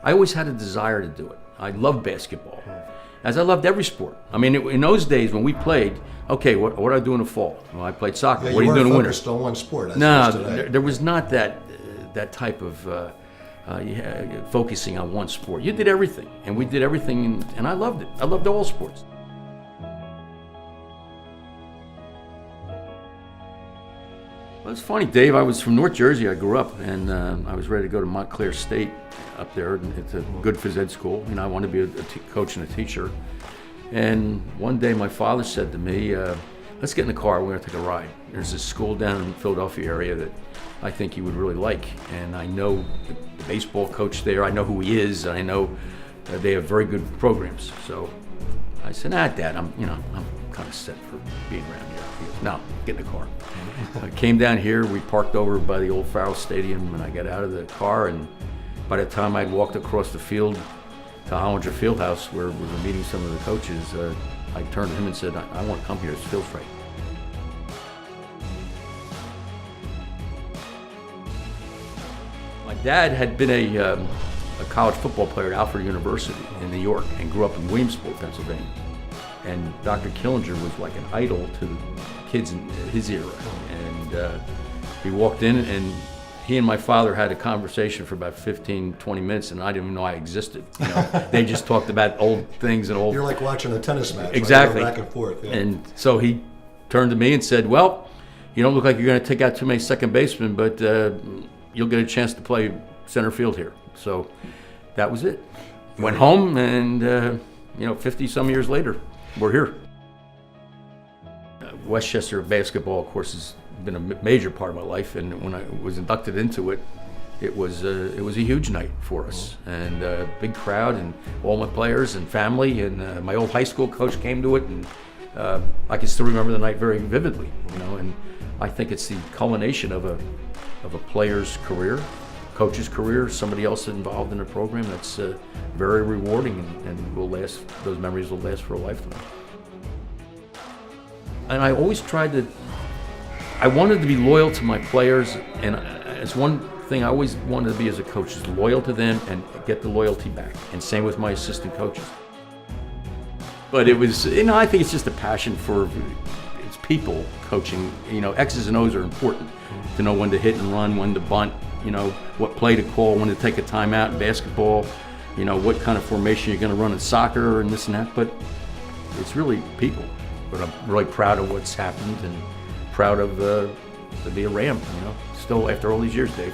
I always had a desire to do it. I loved basketball, as I loved every sport. I mean, in those days when we played, okay, what do I do in the fall? Well, I played soccer. Yeah, what do you do in the winter? On one sport. No, there was not that type of focusing on one sport. You did everything, and we did everything, and I loved it. I loved all sports. Well, it's funny, Dave. I was from North Jersey. I grew up, and I was ready to go to Montclair State up there. It's a good phys ed school. You know, I wanted to be a coach and a teacher. And one day, my father said to me, "Let's get in the car. We're going to take a ride. There's this school down in the Philadelphia area that I think you would really like. And I know the baseball coach there. I know who he is. And I know they have very good programs." So I said, Dad, I'm kind of set for being around here. He goes, "No, get in the car." I came down here. We parked over by the old Farrell Stadium, and I got out of the car. And by the time I'd walked across the field to Hollinger Fieldhouse, where we were meeting some of the coaches, I turned to him and said, I want to come here. This feels right. My dad had been a college football player at Alfred University in New York and grew up in Williamsport, Pennsylvania. And Dr. Killinger was like an idol to the kids in his era. And he walked in, and he and my father had a conversation for about 15, 20 minutes, and I didn't even know I existed. You know, they just talked about old things and old... You're like watching a tennis match. Exactly. Right? Back and forth. Yeah. And so he turned to me and said, "Well, you don't look like you're going to take out too many second basemen, but you'll get a chance to play center field here." So that was it. Went home, and 50-some years later, we're here. Westchester basketball, of course, has been a major part of my life, and when I was inducted into it, it was a huge night for us, and a big crowd, and all my players and family, and my old high school coach came to it, and I can still remember the night very vividly. And I think it's the culmination of a player's career, coach's career, somebody else involved in a program that's very rewarding, and will last. Those memories will last for a lifetime. And I always I wanted to be loyal to my players, and it's one thing I always wanted to be as a coach, is loyal to them and get the loyalty back. And same with my assistant coaches. But it was, I think it's just a passion for it's people coaching. X's and O's are important, to know when to hit and run, when to bunt, what play to call, when to take a timeout in basketball, what kind of formation you're going to run in soccer and this and that. But it's really people. But I'm really proud of what's happened, and proud of to be a Ram, still after all these years, Dave.